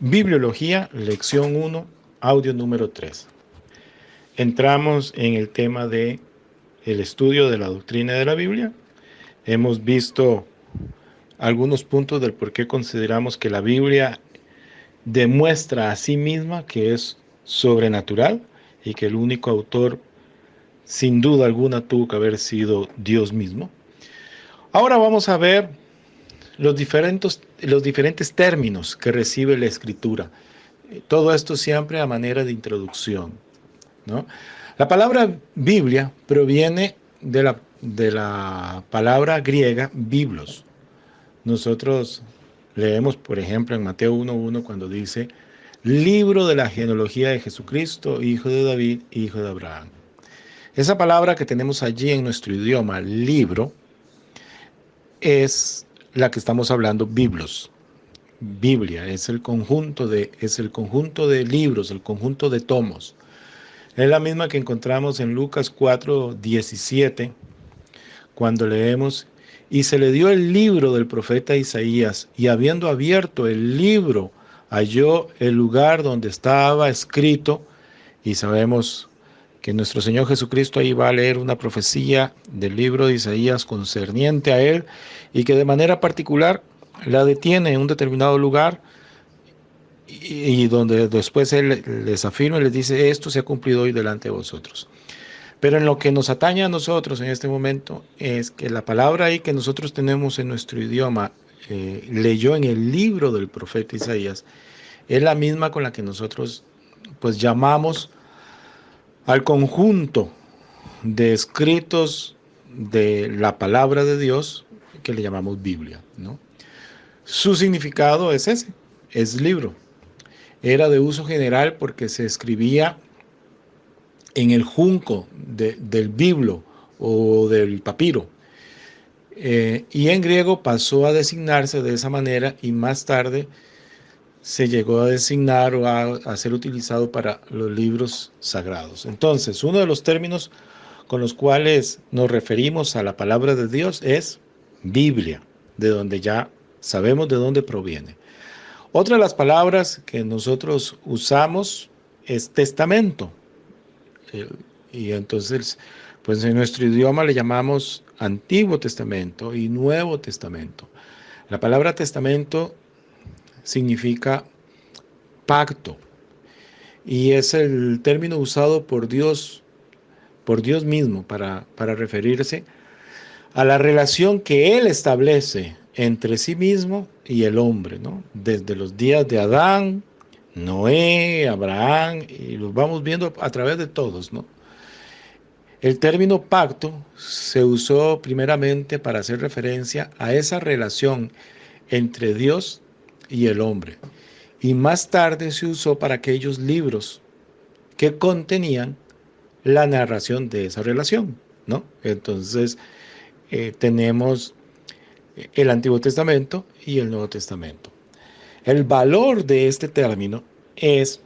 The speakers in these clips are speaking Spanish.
Bibliología, lección 1, audio número 3. Entramos en el tema de el estudio de la doctrina de la Biblia. Hemos visto algunos puntos del por qué consideramos que la Biblia demuestra a sí misma que es sobrenatural y que el único autor, sin duda alguna, tuvo que haber sido Dios mismo. Ahora vamos a ver los diferentes términos que recibe la Escritura. Todo esto siempre a manera de introducción, ¿no? La palabra Biblia proviene de la palabra griega biblos. Nosotros leemos, por ejemplo, en Mateo 1:1 cuando dice, libro de la genealogía de Jesucristo, hijo de David, hijo de Abraham. Esa palabra que tenemos allí en nuestro idioma, libro, es la que estamos hablando, biblos. Biblia es el conjunto de libros, el conjunto de tomos. Es la misma que encontramos en Lucas 4:17, cuando leemos, y se le dio el libro del profeta Isaías, y habiendo abierto el libro, halló el lugar donde estaba escrito, y sabemos que nuestro Señor Jesucristo ahí va a leer una profecía del libro de Isaías concerniente a él, y que de manera particular la detiene en un determinado lugar, y donde después él les afirma y les dice, esto se ha cumplido hoy delante de vosotros. Pero en lo que nos atañe a nosotros en este momento es que la palabra ahí que nosotros tenemos en nuestro idioma, leyó en el libro del profeta Isaías, es la misma con la que nosotros pues llamamos al conjunto de escritos de la palabra de Dios que le llamamos Biblia, ¿no? Su significado es ese, es libro. Era de uso general porque se escribía en el junco del biblo o del papiro. Y en griego pasó a designarse de esa manera y más tarde se llegó a designar o a ser utilizado para los libros sagrados. Entonces, uno de los términos con los cuales nos referimos a la palabra de Dios es Biblia, de donde ya sabemos de dónde proviene. Otra de las palabras que nosotros usamos es testamento. Y entonces, pues en nuestro idioma le llamamos Antiguo Testamento y Nuevo Testamento. La palabra testamento significa pacto y es el término usado por Dios mismo para referirse a la relación que Él establece entre sí mismo y el hombre, ¿no? Desde los días de Adán, Noé, Abraham, y los vamos viendo a través de todos, ¿no? El término pacto se usó primeramente para hacer referencia a esa relación entre Dios y el hombre. Y más tarde se usó para aquellos libros que contenían la narración de esa relación, ¿no? Entonces, tenemos el Antiguo Testamento y el Nuevo Testamento. El valor de este término es,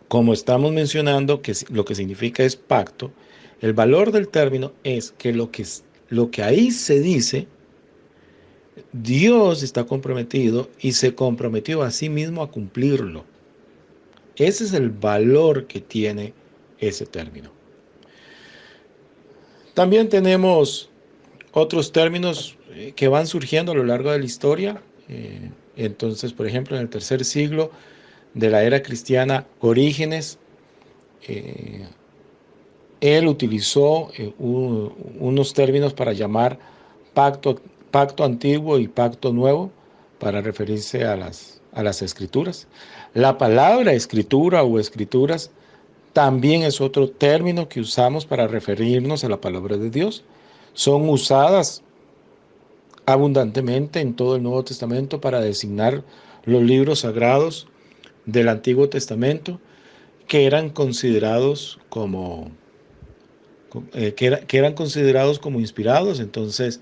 como estamos mencionando, que lo que significa es pacto. El valor del término es que lo que ahí se dice, Dios está comprometido y se comprometió a sí mismo a cumplirlo. Ese es el valor que tiene ese término. También tenemos otros términos que van surgiendo a lo largo de la historia. Entonces, por ejemplo, en el tercer siglo de la era cristiana, Orígenes, él utilizó unos términos para llamar pacto antiguo y pacto nuevo para referirse a las escrituras. La palabra escritura o escrituras también es otro término que usamos para referirnos a la palabra de Dios. Son usadas abundantemente en todo el Nuevo Testamento para designar los libros sagrados del Antiguo Testamento que eran considerados como inspirados. Entonces,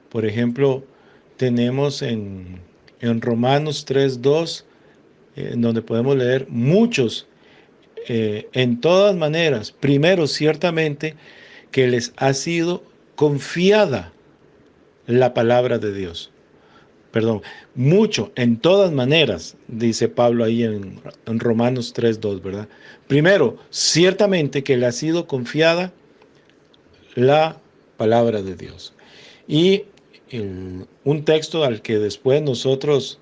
por ejemplo, tenemos en Romanos 3:2, en donde podemos leer muchos, en todas maneras, primero ciertamente que les ha sido confiada la palabra de Dios. perdón, mucho, en todas maneras, dice Pablo ahí en Romanos 3:2, ¿verdad? Primero, ciertamente que le ha sido confiada la palabra de Dios. Y un texto al que después nosotros,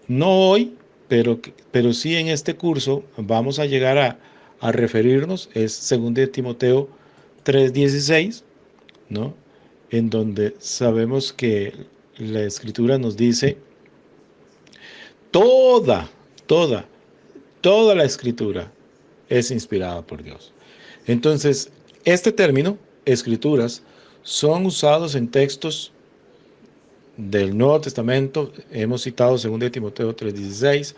no hoy, pero sí en este curso, vamos a llegar a referirnos, es 2 de Timoteo 3:16, ¿no? En donde sabemos que la Escritura nos dice, toda, toda, toda la Escritura es inspirada por Dios. Entonces, este término, escrituras, son usados en textos del Nuevo Testamento. Hemos citado 2 de Timoteo 3:16,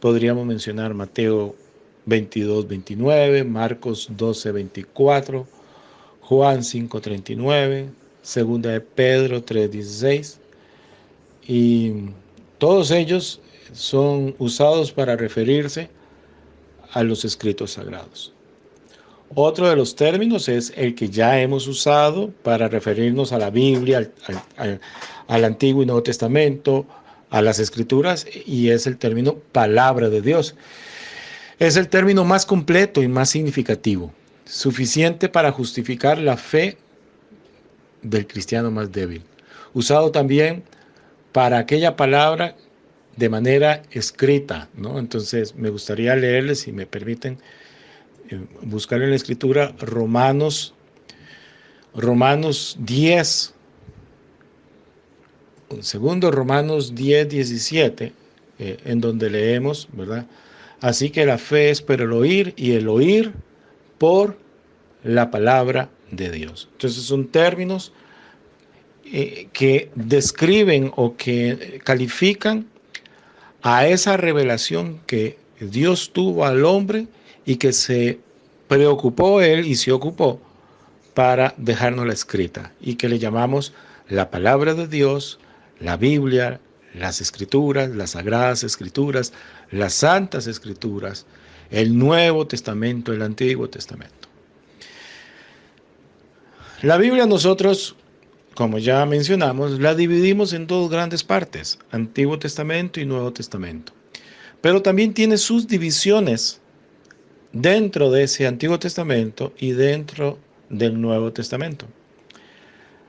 podríamos mencionar Mateo 22:29, Marcos 12:24, Juan 5:39, 2 de Pedro 3:16, y todos ellos son usados para referirse a los escritos sagrados. Otro de los términos es el que ya hemos usado para referirnos a la Biblia, al Antiguo y Nuevo Testamento, a las Escrituras, y es el término palabra de Dios. Es el término más completo y más significativo, suficiente para justificar la fe del cristiano más débil. Usado también para aquella palabra de manera escrita, ¿no? Entonces me gustaría leerles, si me permiten, buscar en la Escritura Romanos 10, segundo Romanos 10:17, en donde leemos, ¿verdad? Así que la fe es por el oír y el oír por la palabra de Dios. Entonces son términos que describen o que califican a esa revelación que Dios tuvo al hombre y que se preocupó él y se ocupó para dejarnos la escrita, y que le llamamos la palabra de Dios, la Biblia, las Escrituras, las Sagradas Escrituras, las Santas Escrituras, el Nuevo Testamento, el Antiguo Testamento. La Biblia nosotros, como ya mencionamos, la dividimos en dos grandes partes, Antiguo Testamento y Nuevo Testamento. Pero también tiene sus divisiones dentro de ese Antiguo Testamento y dentro del Nuevo Testamento.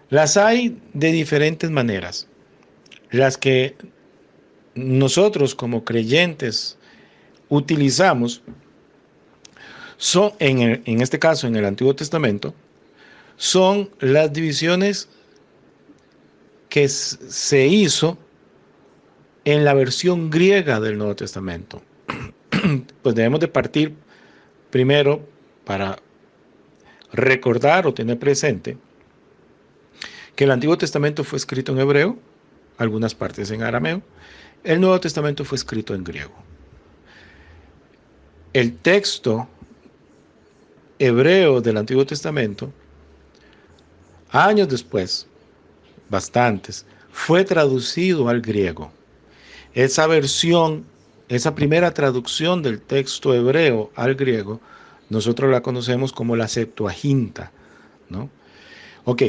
Las hay de diferentes maneras. Las que nosotros como creyentes utilizamos son, en este caso en el Antiguo Testamento, son las divisiones que se hizo en la versión griega del Nuevo Testamento. Pues debemos de partir primero para recordar o tener presente que el Antiguo Testamento fue escrito en hebreo, algunas partes en arameo, el Nuevo Testamento fue escrito en griego. El texto hebreo del Antiguo Testamento, años después, bastantes, fue traducido al griego. Esa versión, esa primera traducción del texto hebreo al griego, nosotros la conocemos como la Septuaginta, ¿no? Ok,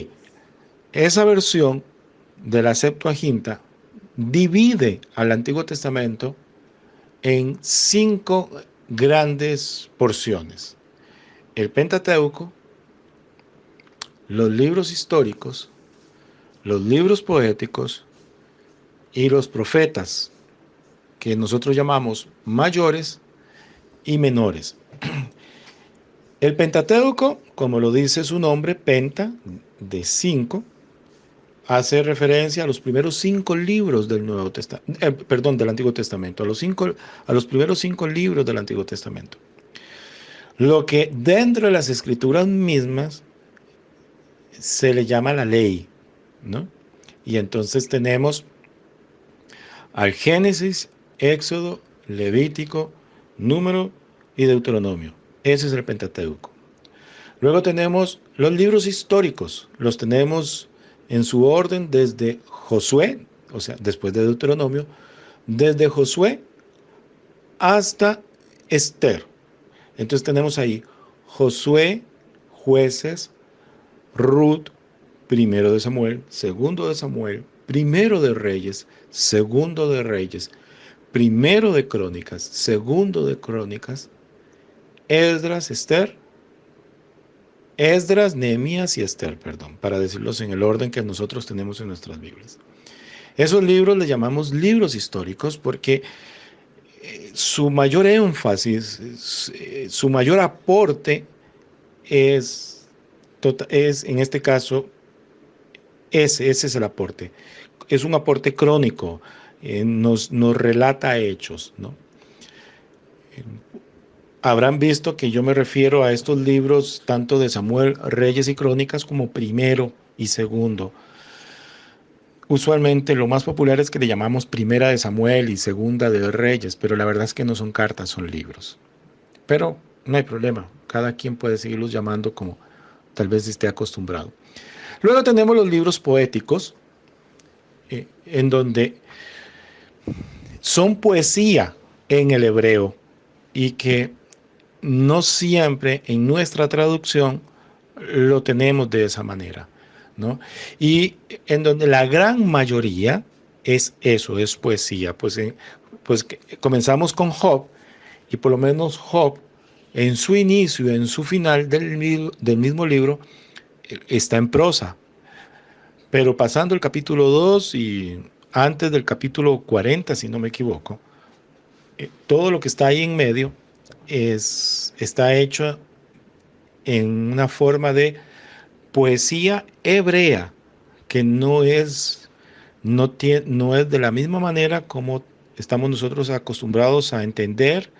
esa versión de la Septuaginta divide al Antiguo Testamento en 5 grandes porciones: el Pentateuco, los libros históricos, los libros poéticos y los profetas, que nosotros llamamos mayores y menores. El Pentateuco, como lo dice su nombre, penta, de 5, hace referencia a los primeros 5 libros del Nuevo Testamento, del Antiguo Testamento, a los primeros 5 libros del Antiguo Testamento. Lo que dentro de las escrituras mismas se le llama la ley, ¿no? Y entonces tenemos al Génesis, Éxodo, Levítico, Número y Deuteronomio. Ese es el Pentateuco. Luego tenemos los libros históricos, los tenemos en su orden desde Josué, o sea, después de Deuteronomio, desde Josué hasta Esther. Entonces tenemos ahí Josué, Jueces, Ruth, primero de Samuel, segundo de Samuel, Primero de Reyes, Segundo de Reyes, Primero de Crónicas, Segundo de Crónicas, Esdras, Nehemías y Esther, perdón, para decirlos en el orden que nosotros tenemos en nuestras Biblias. Esos libros les llamamos libros históricos porque su mayor énfasis, su mayor aporte es en este caso, ese es el aporte. Es un aporte crónico, nos relata hechos, ¿no? Habrán visto que yo me refiero a estos libros tanto de Samuel, Reyes y Crónicas como primero y segundo. Usualmente lo más popular es que le llamamos primera de Samuel y segunda de Reyes, pero la verdad es que no son cartas, son libros. Pero no hay problema, cada quien puede seguirlos llamando como tal vez esté acostumbrado. Luego tenemos los libros poéticos, en donde son poesía en el hebreo y que no siempre en nuestra traducción lo tenemos de esa manera, ¿no? Y en donde la gran mayoría es eso, es poesía. Pues comenzamos con Job y por lo menos Job en su inicio, en su final del mismo libro, está en prosa. Pero pasando el capítulo 2 y antes del capítulo 40, si no me equivoco, todo lo que está ahí en medio está hecho en una forma de poesía hebrea, que no es de la misma manera como estamos nosotros acostumbrados a entender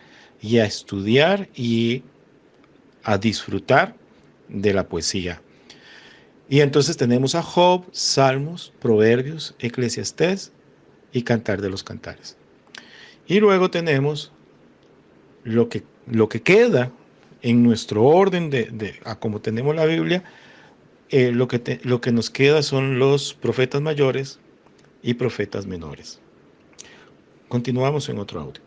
y a estudiar y a disfrutar de la poesía. Y entonces tenemos a Job, Salmos, Proverbios, Eclesiastés y Cantar de los Cantares. Y luego tenemos lo que queda en nuestro orden a como tenemos la Biblia, lo que nos queda son los profetas mayores y profetas menores. Continuamos en otro audio.